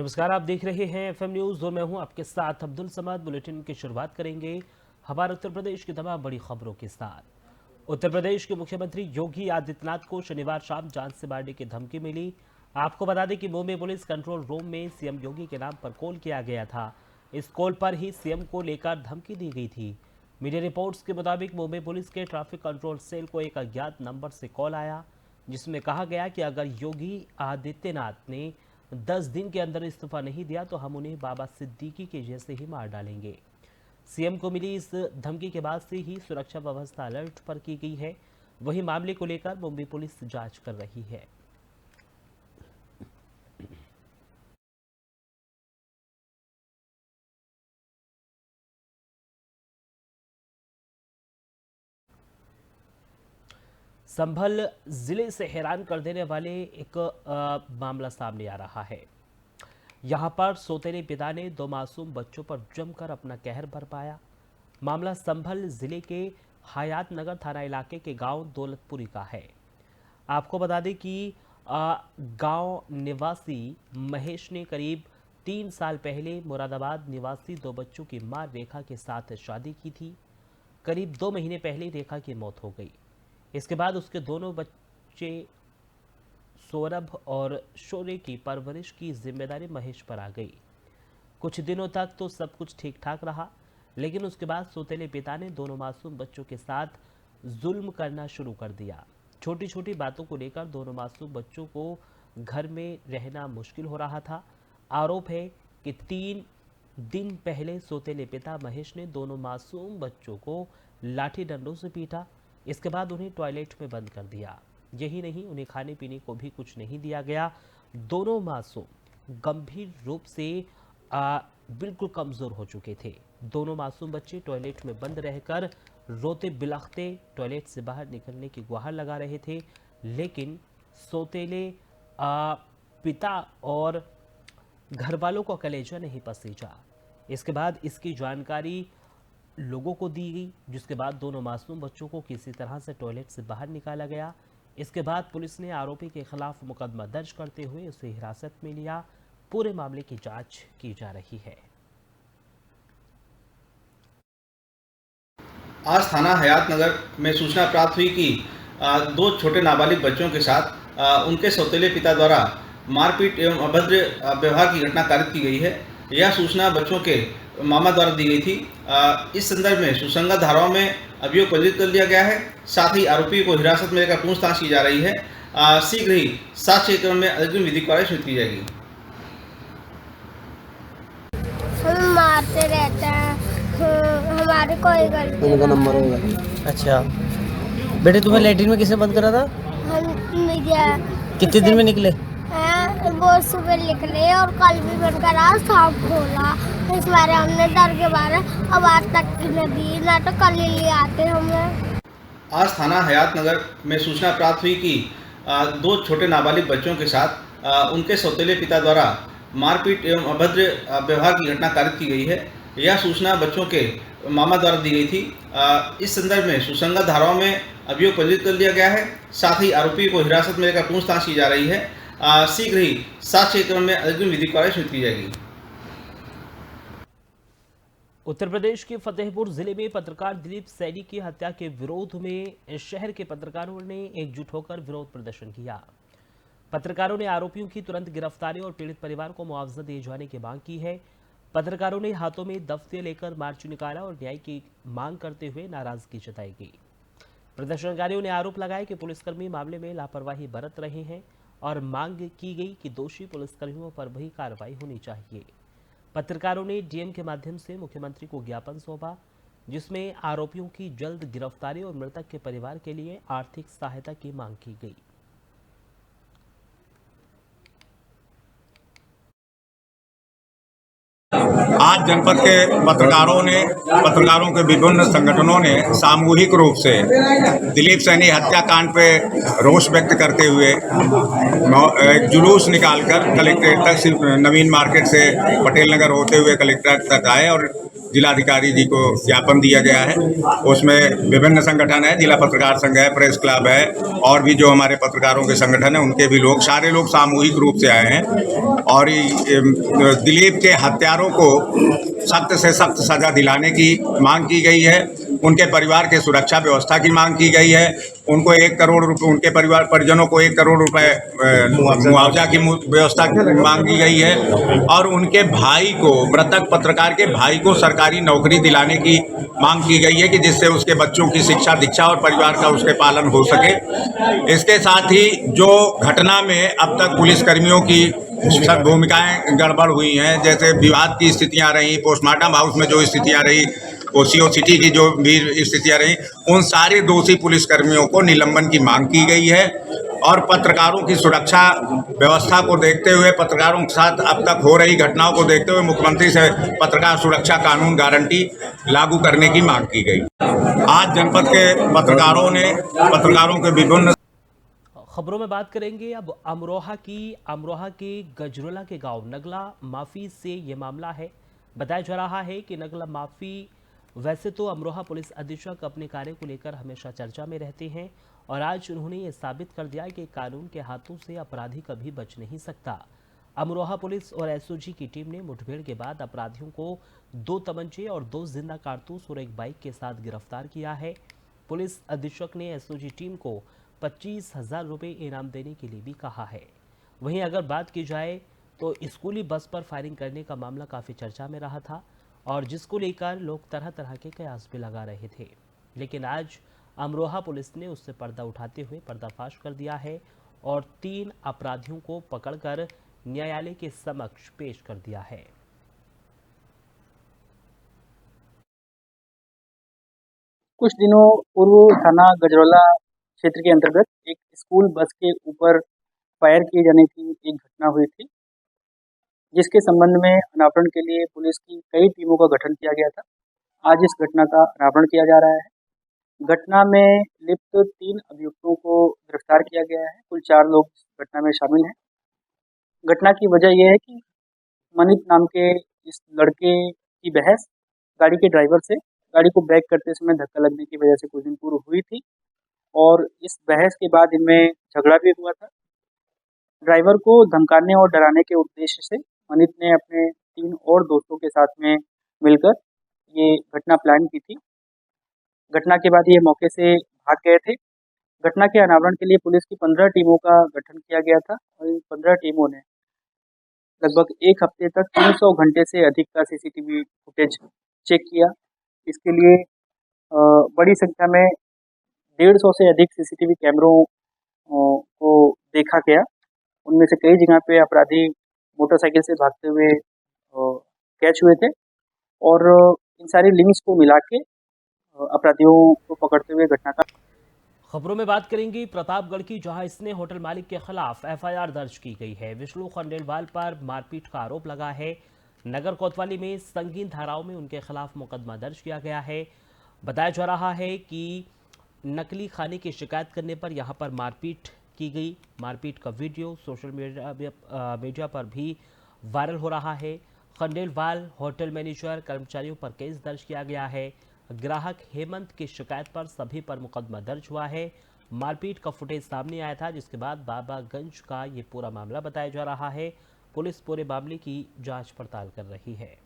नमस्कार, आप देख रहे हैं एफएम न्यूज और मैं हूं आपके साथ अब्दुल समाद। बुलेटिन की शुरुआत करेंगे हमारे उत्तर प्रदेश की तमाम बड़ी खबरों के साथ। उत्तर प्रदेश के मुख्यमंत्री योगी आदित्यनाथ को शनिवार शाम जान से मारने की धमकी मिली। आपको बता दें कि मुंबई पुलिस कंट्रोल रूम में सीएम योगी के नाम पर कॉल किया गया था। इस कॉल पर ही सीएम को लेकर धमकी दी गई थी। मीडिया रिपोर्ट्स के मुताबिक मुंबई पुलिस के ट्रैफिक कंट्रोल सेल को एक अज्ञात नंबर से कॉल आया, जिसमें कहा गया कि अगर योगी आदित्यनाथ ने 10 दिन के अंदर इस्तीफा नहीं दिया तो हम उन्हें बाबा सिद्दीकी के जैसे ही मार डालेंगे। सीएम को मिली इस धमकी के बाद से ही सुरक्षा व्यवस्था अलर्ट पर की गई है। वहीं मामले को लेकर मुंबई पुलिस जांच कर रही है। संभल जिले से हैरान कर देने वाले एक मामला सामने आ रहा है। यहां पर सौतेले पिता ने 2 मासूम बच्चों पर जमकर अपना कहर बरपाया। मामला संभल जिले के हयात नगर थाना इलाके के गांव दौलतपुरी का है। आपको बता दें कि गांव निवासी महेश ने करीब 3 साल पहले मुरादाबाद निवासी 2 बच्चों की मां रेखा के साथ शादी की थी। करीब 2 महीने पहले रेखा की मौत हो गई। इसके बाद उसके दोनों बच्चे सौरभ और शौर्य की परवरिश की जिम्मेदारी महेश पर आ गई। कुछ दिनों तक तो सब कुछ ठीक ठाक रहा, लेकिन उसके बाद सौतेले पिता ने दोनों मासूम बच्चों के साथ जुल्म करना शुरू कर दिया। छोटी छोटी बातों को लेकर दोनों मासूम बच्चों को घर में रहना मुश्किल हो रहा था। आरोप है कि 3 दिन पहले सौतेले पिता महेश ने दोनों मासूम बच्चों को लाठी डंडों से पीटा। इसके बाद उन्हें टॉयलेट में बंद कर दिया। यही नहीं, उन्हें खाने पीने को भी कुछ नहीं दिया गया। दोनों मासूम गंभीर रूप से बिल्कुल कमजोर हो चुके थे। दोनों मासूम बच्चे टॉयलेट में बंद रहकर रोते बिलखते टॉयलेट से बाहर निकलने की गुहार लगा रहे थे, लेकिन सौतेले पिता और घर वालों का कलेजा नहीं पसीजा। इसके बाद इसकी जानकारी लोगों को दी गई, जिसके बाद दोनों मासूम बच्चों को किसी तरह से टॉयलेट से बाहर निकाला गया। इसके बाद पुलिस ने आरोपी के खिलाफ मुकदमा दर्ज करते हुए उसे हिरासत में लिया। पूरे मामले की जांच की जा रही है। आज थाना हयात नगर में सूचना प्राप्त हुई कि 2 छोटे नाबालिग बच्चों के साथ उनके सौतेले पिता द्वारा मारपीट एवं अभद्र व्यवहार की घटना कारित की गई है। यह सूचना बच्चों के मामा द्वारा दी गई थी। इस संदर्भ में सुसंगत धाराओं में अभियोग पंजीकृत कर लिया गया है। साथ ही आरोपी को हिरासत में लेकर पूछताछ की जा रही है। शीघ्र ही साक्ष्य क्रम में अग्रिम विधिक कार्रवाई शुरू की जाएगी। हम मारते रहते हैं, हमारी कोई गलती उनका नंबर होगा। अच्छा बेटे, तुम्हें लैट्रिन में किसने बंद करा था? हम गया कितने दिन में निकले? वो सुबह निकले और कल भी बनकर आज सांप खोला। इस बारे हमने डर के बारे अब आज तक की नदी ना तो कल ही ले आते हमें। आज थाना हयात नगर में सूचना प्राप्त हुई कि 2 छोटे नाबालिग बच्चों के साथ उनके सौतेले पिता द्वारा मारपीट एवं अभद्र व्यवहार की घटना कारित की गई है। यह सूचना बच्चों के मामा द्वारा दी गई थी। इस संदर्भ में सुसंगत धाराओं में अभियोग पंजीकृत कर लिया गया है। साथ ही आरोपी को हिरासत में लेकर पूछताछ की जा रही है। शीघ्र ही साक्ष्य क्रम में अग्रिम विधिक कार्रवाई शुरू की जाएगी। उत्तर प्रदेश के फतेहपुर जिले में पत्रकार दिलीप सैनी की हत्या के विरोध में शहर के पत्रकारों ने एकजुट होकर विरोध प्रदर्शन किया। पत्रकारों ने आरोपियों की तुरंत गिरफ्तारी और पीड़ित परिवार को मुआवजा दिए जाने की मांग की है। पत्रकारों ने हाथों में दफ्ते लेकर मार्च निकाला और न्याय की मांग करते हुए नाराजगी जताई गई। प्रदर्शनकारियों ने आरोप लगाया कि पुलिसकर्मी मामले में लापरवाही बरत रहे हैं और मांग की गई कि दोषी पुलिसकर्मियों पर भी कार्रवाई होनी चाहिए। पत्रकारों ने डीएम के माध्यम से मुख्यमंत्री को ज्ञापन सौंपा, जिसमें आरोपियों की जल्द गिरफ्तारी और मृतक के परिवार के लिए आर्थिक सहायता की मांग की गई। आज जनपद के पत्रकारों के विभिन्न संगठनों ने सामूहिक रूप से दिलीप सैनी हत्याकांड पे रोष व्यक्त करते हुए जुलूस निकालकर कलेक्ट्रेट तक, सिर्फ नवीन मार्केट से पटेल नगर होते हुए कलेक्ट्रेट तक आए और जिलाधिकारी जी को ज्ञापन दिया गया है। उसमें विभिन्न संगठन है, जिला पत्रकार संघ है, प्रेस क्लब है, और भी जो हमारे पत्रकारों के संगठन है उनके भी लोग, सारे लोग सामूहिक रूप से आए हैं और दिलीप के हत्यारों को सख्त से सख्त सजा दिलाने की मांग की गई है। उनके परिवार के सुरक्षा व्यवस्था की मांग की गई है। उनको 1 करोड़ रुपए, उनके परिवार परिजनों को 1 करोड़ रुपए मुआवजा की व्यवस्था मांगी गई है और उनके भाई को, मृतक पत्रकार के भाई को सरकारी नौकरी दिलाने की मांग की गई है कि जिससे उसके बच्चों की शिक्षा दीक्षा और परिवार का उसके पालन हो सके। इसके साथ ही जो घटना में अब तक पुलिसकर्मियों की सब भूमिकाएं गड़बड़ हुई हैं, जैसे विवाद की स्थितियां रही, पोस्टमार्टम हाउस में जो स्थितियां रही, ओसीओ सिटी की जो भी स्थितियां रही, उन सारे दोषी पुलिसकर्मियों को निलंबन की मांग की गई है और पत्रकारों की सुरक्षा व्यवस्था को देखते हुए, पत्रकारों के साथ अब तक हो रही घटनाओं को देखते हुए मुख्यमंत्री से पत्रकार सुरक्षा कानून गारंटी लागू करने की मांग की गई। आज जनपद के पत्रकारों के विभिन्न खबरों में बात करेंगे अब अमरोहा के गजरोला के गांव नगला माफी से ये मामला है। बताया जा रहा है कि नगला माफी वैसे तो अमरोहा पुलिस अधीक्षक अपने कार्य को लेकर हमेशा चर्चा में रहते हैं और आज उन्होंने ये साबित कर दिया कि कानून के हाथों से अपराधी कभी बच नहीं सकता। अमरोहा पुलिस और एसओजी की टीम ने मुठभेड़ के बाद अपराधियों को 2 तमंचे और 2 जिंदा कारतूस और एक बाइक के साथ गिरफ्तार किया है। पुलिस अधीक्षक ने एसओजी टीम को 25,000 रुपये इनाम देने के लिए भी कहा है। वहीं अगर बात की जाए तो स्कूली बस पर फायरिंग करने का मामला काफ़ी चर्चा में रहा था और जिसको लेकर लोग तरह तरह के कयास भी लगा रहे थे, लेकिन आज अमरोहा पुलिस ने उससे पर्दा उठाते हुए पर्दाफाश कर दिया है और 3 अपराधियों को पकड़कर न्यायालय के समक्ष पेश कर दिया है। कुछ दिनों पूर्व थाना गजरौला क्षेत्र के अंतर्गत एक स्कूल बस के ऊपर फायर किए जाने की एक घटना हुई थी, जिसके संबंध में अनावरण के लिए पुलिस की कई टीमों का गठन किया गया था। आज इस घटना का अनावरण किया जा रहा है। घटना में लिप्त 3 अभियुक्तों को गिरफ्तार किया गया है। कुल 4 लोग इस घटना में शामिल हैं। घटना की वजह यह है कि मनित नाम के इस लड़के की बहस गाड़ी के ड्राइवर से गाड़ी को ब्रेक करते समय धक्का लगने की वजह से कुछ दिन पूर्व हुई थी और इस बहस के बाद इनमें झगड़ा भी हुआ था। ड्राइवर को धमकाने और डराने के उद्देश्य से मनित ने अपने 3 और दोस्तों के साथ में मिलकर ये घटना प्लान की थी। घटना के बाद ये मौके से भाग गए थे। घटना के अनावरण के लिए पुलिस की 15 टीमों का गठन किया गया था और इन 15 टीमों ने लगभग 1 हफ्ते तक 300 घंटे से अधिक का सीसीटीवी फुटेज चेक किया। इसके लिए बड़ी संख्या में 150 से अधिक सीसीटीवी कैमरों को देखा गया। उनमें से कई जगह पे अपराधी मोटरसाइकिल से भागते हुए कैच हुए थे और इन सारी लिंक्स को मिला के अपराधियों को पकड़ते हुए घटना का। खबरों में बात करेंगे प्रतापगढ़ की, जहां इसने होटल मालिक के खिलाफ एफआईआर दर्ज की गई है। विष्णु खंडेलवाल पर मारपीट का आरोप लगा है। नगर कोतवाली में संगीन धाराओं में उनके खिलाफ मुकदमा दर्ज किया गया है। बताया जा रहा है कि नकली खाने की शिकायत करने पर यहां पर मारपीट की गई। मारपीट का वीडियो सोशल मीडिया पर भी वायरल हो रहा है। खंडेलवाल, होटल मैनेजर, कर्मचारियों पर केस दर्ज किया गया है। ग्राहक हेमंत की शिकायत पर सभी पर मुकदमा दर्ज हुआ है। मारपीट का फुटेज सामने आया था, जिसके बाद बाबागंज का ये पूरा मामला बताया जा रहा है। पुलिस पूरे मामले की जांच पड़ताल कर रही है।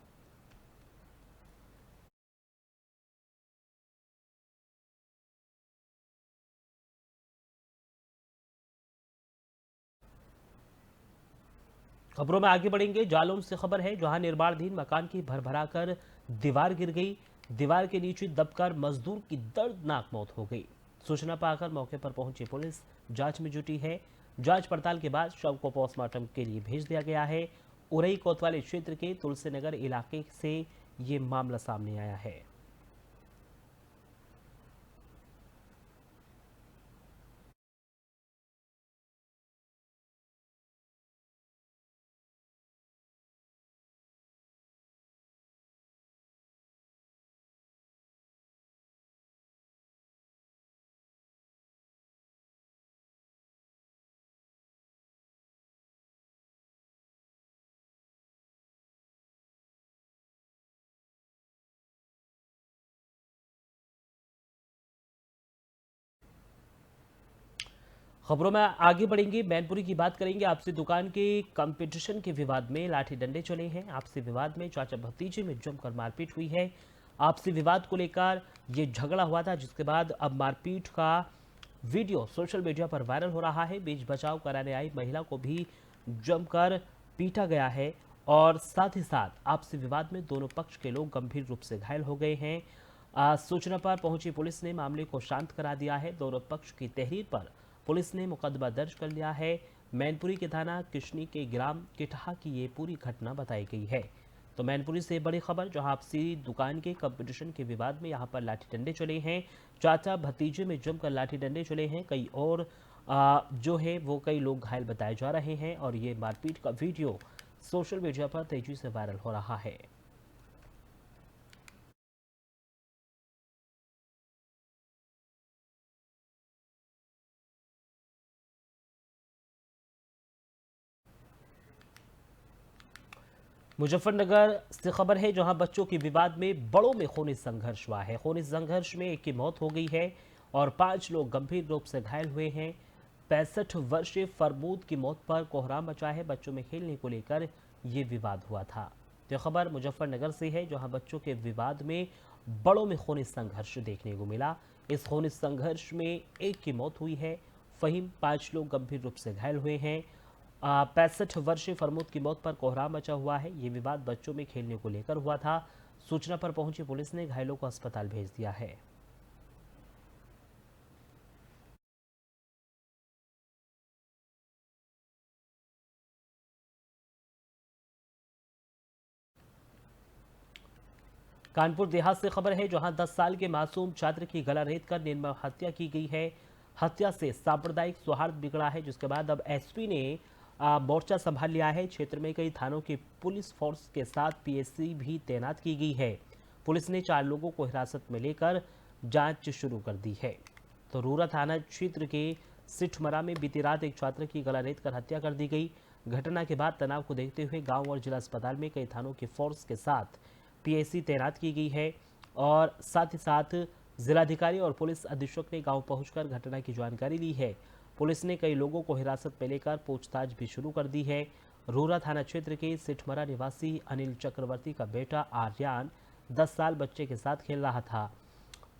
खबरों में आगे बढ़ेंगे। जालौन से खबर है, जहां निर्माणाधीन मकान की भरभराकर दीवार गिर गई। दीवार के नीचे दबकर मजदूर की दर्दनाक मौत हो गई। सूचना पाकर मौके पर पहुंची पुलिस जांच में जुटी है। जांच पड़ताल के बाद शव को पोस्टमार्टम के लिए भेज दिया गया है। उरई कोतवाली क्षेत्र के तुलसी नगर इलाके से ये मामला सामने आया है। खबरों में आगे बढ़ेंगे। मैनपुरी की बात करेंगे। आपसी दुकान के कंपटीशन के विवाद में लाठी डंडे चले हैं। आपसी विवाद में चाचा भतीजे में जमकर मारपीट हुई है। आपसी विवाद को लेकर ये झगड़ा हुआ था, जिसके बाद अब मारपीट का वीडियो सोशल मीडिया पर वायरल हो रहा है। बीच बचाव कराने आई महिला को भी जमकर पीटा गया है और साथ ही साथ आपसी विवाद में दोनों पक्ष के लोग गंभीर रूप से घायल हो गए हैं। सूचना पर पहुंची पुलिस ने मामले को शांत करा दिया है। दोनों पक्ष की तहरीर पर पुलिस ने मुकदमा दर्ज कर लिया है। मैनपुरी के थाना किशनी के ग्राम किटहा की ये पूरी घटना बताई गई है। तो मैनपुरी से बड़ी खबर, जहां आपसी दुकान के कंपटीशन के विवाद में यहां पर लाठी डंडे चले हैं। चाचा भतीजे में जमकर लाठी डंडे चले हैं। कई और जो है वो कई लोग घायल बताए जा रहे हैं और ये मारपीट का वीडियो सोशल मीडिया पर तेजी से वायरल हो रहा है। मुजफ्फरनगर से खबर है, जहां बच्चों के विवाद में बड़ों में खूनी संघर्ष हुआ है। खूनी संघर्ष में एक की मौत हो गई है और 5 लोग गंभीर रूप से घायल हुए हैं। 65 वर्षीय फरमूद की मौत पर कोहराम मचा है। बच्चों में खेलने को लेकर ये विवाद हुआ था। तो खबर मुजफ्फरनगर से है, जहां बच्चों के विवाद में बड़ों में खूनी संघर्ष देखने को मिला। इस खूनी संघर्ष में एक की मौत हुई है। वहीं 5 लोग गंभीर रूप से घायल हुए हैं। 65 वर्षीय फरमूद की मौत पर कोहराम मचा हुआ है। ये विवाद बच्चों में खेलने को लेकर हुआ था। सूचना पर पहुंची पुलिस ने घायलों को अस्पताल भेज दिया है। कानपुर देहात से खबर है, जहां 10 साल के मासूम छात्र की गला रेत कर निर्मम हत्या की गई है। हत्या से सांप्रदायिक सौहार्द बिगड़ा है, जिसके बाद अब एसपी ने मोर्चा संभाल लिया है। क्षेत्र में कई थानों की पुलिस फोर्स के साथ पीएससी भी तैनात की गई है। पुलिस ने 4 लोगों को हिरासत में लेकर जांच शुरू कर दी है। तो रूरा थाना क्षेत्र के सिठमरा में बीती रात एक छात्र की गला रेत कर हत्या कर दी गई। घटना के बाद तनाव को देखते हुए गांव और जिला अस्पताल में कई थानों की फोर्स के साथ पीएससी तैनात की गई है और साथ ही साथ जिलाधिकारी और पुलिस अधीक्षक ने गांव पहुंचकर घटना की जानकारी ली है। पुलिस ने कई लोगों को हिरासत में लेकर पूछताछ भी शुरू कर दी है। रूरा थाना क्षेत्र के सिठमरा निवासी अनिल चक्रवर्ती का बेटा आर्यान 10 साल बच्चे के साथ खेल रहा था।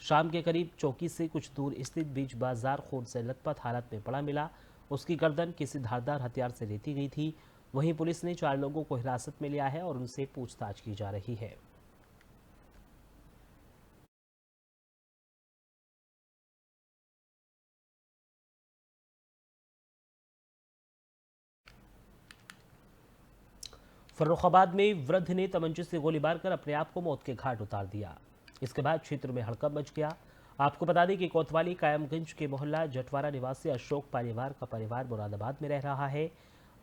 शाम के करीब चौकी से कुछ दूर स्थित बीच बाजार खून से लथपथ हालत में पड़ा मिला। उसकी गर्दन किसी धारदार हथियार से रेती गई थी। वहीं पुलिस ने 4 लोगों को हिरासत में लिया है और उनसे पूछताछ की जा रही है। फर्रुखाबाद में वृद्ध ने तमंचे से गोली मारकर अपने आप को मौत के घाट उतार दिया। इसके बाद क्षेत्र में हड़कंप मच गया। आपको बता दें कि कोतवाली कायमगंज के मोहल्ला जटवारा निवासी अशोक पालीवाल का परिवार मुरादाबाद में रह रहा है।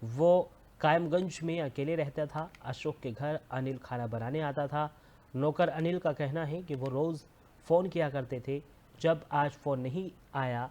वो कायमगंज में अकेले रहता था। अशोक के घर अनिल खाना बनाने आता था। नौकर अनिल का कहना है कि वो रोज़ फ़ोन किया करते थे। जब आज फ़ोन नहीं आया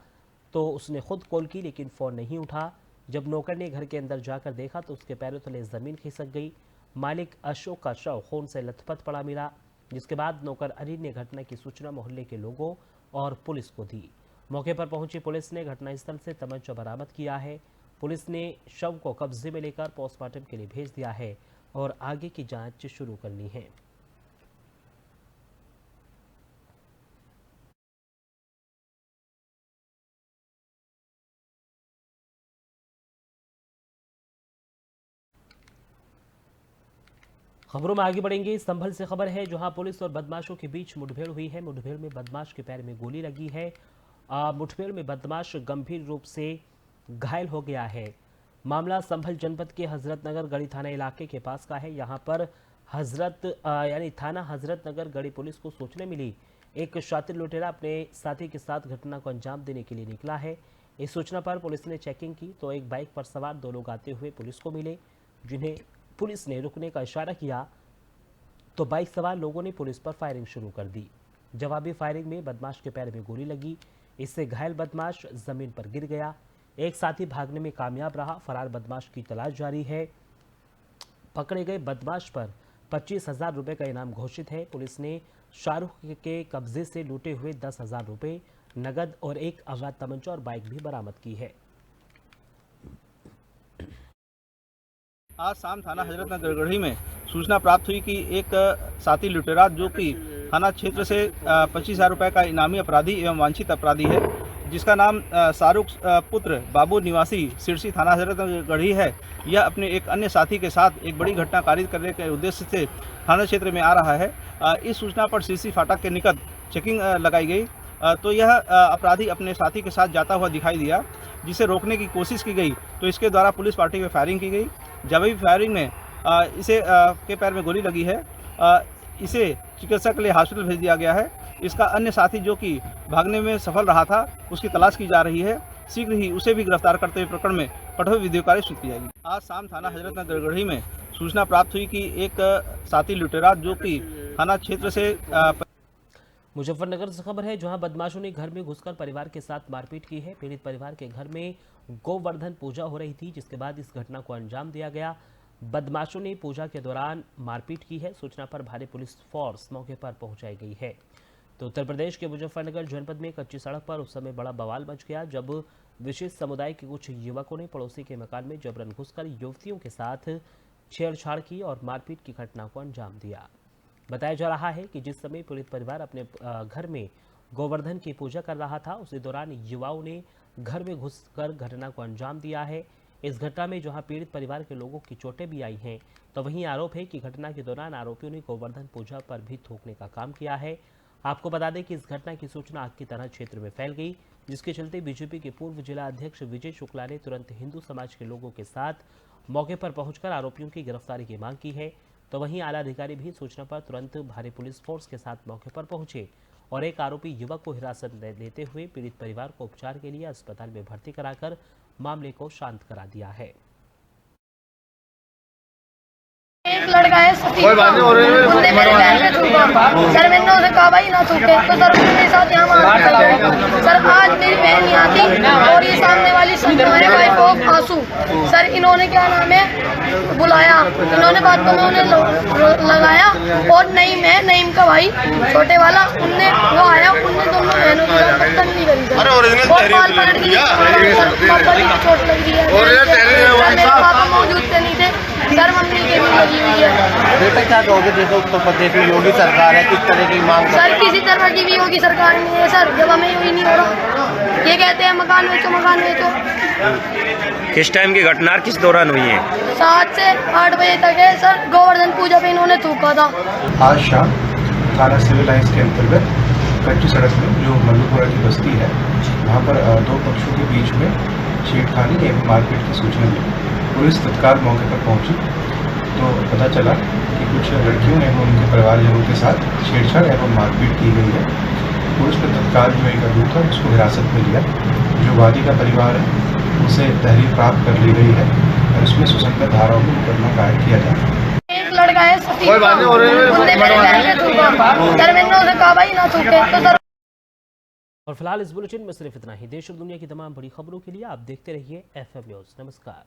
तो उसने खुद कॉल की, लेकिन फ़ोन नहीं उठा। जब नौकर ने घर के अंदर जाकर देखा तो उसके पैरों तले ज़मीन खिसक गई। मालिक अशोक का शव खून से लथपथ पड़ा मिला, जिसके बाद नौकर अनिल ने घटना की सूचना मोहल्ले के लोगों और पुलिस को दी। मौके पर पहुंची पुलिस ने घटनास्थल से तमंचा बरामद किया है। पुलिस ने शव को कब्जे में लेकर पोस्टमार्टम के लिए भेज दिया है और आगे की जांच शुरू करनी है। खबरों में आगे बढ़ेंगे। संभल से खबर है, जहां पुलिस और बदमाशों के बीच मुठभेड़ हुई है। मुठभेड़ में बदमाश के पैर में गोली लगी है। मुठभेड़ में बदमाश गंभीर रूप से घायल हो गया है। मामला संभल जनपद के हजरत नगर गढ़ी थाना इलाके के पास का है। यहां पर थाना हजरत नगर गढ़ी पुलिस को सूचना मिली, एक शातिर लुटेरा अपने साथी के साथ घटना को अंजाम देने के लिए निकला है। इस सूचना पर पुलिस ने चेकिंग की तो एक बाइक पर सवार 2 लोग आते हुए पुलिस को मिले, जिन्हें पुलिस ने रुकने का इशारा किया तो बाइक सवार लोगों ने पुलिस पर फायरिंग शुरू कर दी। जवाबी फायरिंग में बदमाश के पैर में गोली लगी। इससे घायल बदमाश जमीन पर गिर गया। एक साथी भागने में कामयाब रहा। फरार बदमाश की तलाश जारी है। पकड़े गए बदमाश पर 25,000 रुपये का इनाम घोषित है। पुलिस ने शाहरुख के कब्जे से लूटे हुए 10,000 रुपये, नगद और एक अवैध तमंचा और बाइक भी बरामद की है। आज शाम थाना हजरतनगर गढ़ी में सूचना प्राप्त हुई कि एक साथी लुटेरा जो कि थाना क्षेत्र से 25,000 रुपये का इनामी अपराधी एवं वांछित अपराधी है, जिसका नाम शाहरुख पुत्र बाबू निवासी सिरसी थाना हजरतनगर गढ़ी है। यह अपने एक अन्य साथी के साथ एक बड़ी घटना कारित करने के उद्देश्य से थाना क्षेत्र में आ रहा है। इस सूचना पर सिरसी फाटक के निकट चेकिंग लगाई गई तो यह अपराधी अपने साथी के साथ जाता हुआ दिखाई दिया, जिसे रोकने की कोशिश की गई तो इसके द्वारा पुलिस पार्टी में फायरिंग की गई। जवाबी फायरिंग में इसे के पैर में गोली लगी है। इसे चिकित्सा के लिए हॉस्पिटल भेज दिया गया है। इसका अन्य साथी जो कि भागने में सफल रहा था, उसकी तलाश की जा रही है। शीघ्र ही उसे भी गिरफ्तार करते हुए प्रकरण में कठोर विधिक कार्रवाई शुरू की जाएगी। आज शाम थाना हजरतनगर गढ़ी में सूचना प्राप्त हुई कि एक साथी लुटेरा जो कि थाना क्षेत्र से मुजफ्फरनगर से खबर है, जहां बदमाशों ने घर में घुसकर परिवार के साथ मारपीट की है। पीड़ित परिवार के घर में गोवर्धन पूजा हो रही थी, जिसके बाद इस घटना को अंजाम दिया गया। बदमाशों ने पूजा के दौरान मारपीट की है। सूचना पर भारी पुलिस फोर्स मौके पर पहुंचाई गई है। तो उत्तर प्रदेश के मुजफ्फरनगर जनपद में कच्ची सड़क पर उस समय बड़ा बवाल मच गया, जब विशेष समुदाय के कुछ युवकों ने पड़ोसी के मकान में जबरन घुसकर युवतियों के साथ छेड़छाड़ की और मारपीट की घटना को अंजाम दिया। बताया जा रहा है कि जिस समय पीड़ित परिवार अपने घर में गोवर्धन की पूजा कर रहा था, उसी दौरान युवाओं ने घर में घुसकर घटना को अंजाम दिया है। इस घटना में जहां पीड़ित परिवार के लोगों की चोटें भी आई हैं, तो वहीं आरोप है कि घटना के दौरान आरोपियों ने गोवर्धन पूजा पर भी थूकने का काम किया है। आपको बता दें कि इस घटना की सूचना आग की तरह क्षेत्र में फैल गई, जिसके चलते बीजेपी के पूर्व जिला अध्यक्ष विजय शुक्ला ने तुरंत हिंदू समाज के लोगों के साथ मौके पर पहुंचकर आरोपियों की गिरफ्तारी की मांग की है। तो वहीं आला अधिकारी भी सूचना पर तुरंत भारी पुलिस फोर्स के साथ मौके पर पहुंचे और एक आरोपी युवक को हिरासत में लेते हुए पीड़ित परिवार को उपचार के लिए अस्पताल में भर्ती कराकर मामले को शांत करा दिया है। एक लड़का है उनने मेरे पैर पे थूका। सर मैंने उसे कहा भाई ना थूके, तो सर उसने मेरे साथ यहाँ मार। सर आज मेरी बहन नहीं आती और ये सामने वाली है वाइफ ऑफ आंसू। सर इन्होंने क्या नाम है बुलाया, इन्होंने बात को मैं उन्हें लगाया और नईम का भाई छोटे वाला उनने वो आया, उनने दोनों बहनों की बदतमीजी करी और बाल पलट दी। पापा की चोट लग रही है, मेरे पापा मौजूद नहीं थे, सर मम्मी के भी लगी हुई है। बेटा क्या कहोगे, जैसे उत्तर प्रदेश में योगी सरकार है, किस तरह की मांग सर किसी तरह की भी योगी सरकार नहीं है सर, जब हमें ही नहीं हो रहा। ये कहते हैं मकान बेचो मकान बेचो। किस टाइम की घटना किस दौरान हुई है? 7 से 8 बजे तक है सर। गोवर्धन पूजा पे इन्होंने थूका था। आज शाम थाना सिविल लाइन्स के अंतर्गत कच्ची सड़क में जो मल्लूपुरा की बस्ती है, वहाँ पर दो पक्षों के बीच में छेड़खानी एवं मारपीट की सूचना मिली। पुलिस तत्काल मौके पर पहुंची तो पता चला कि कुछ लड़कियों एवं उनके परिवारजनों के साथ छेड़छाड़ एवं मारपीट की गई है। पुलिस ने तत्काल जो एक आरोपी था उसको हिरासत में लिया। जो वादी का परिवार है उसे तहरीर प्राप्त कर ली गई है और उसमें सुसंगत धाराओं में मुकदमा कायम किया जाए। एक लड़का है उनने मेरे पैर पे थूका। सर मैंने उसे कहा भाई ना थूके, तो सर। और फिलहाल इस बुलेटिन में सिर्फ इतना ही। देश और दुनिया की तमाम बड़ी खबरों के लिए आप देखते रहिए FM न्यूज़। नमस्कार।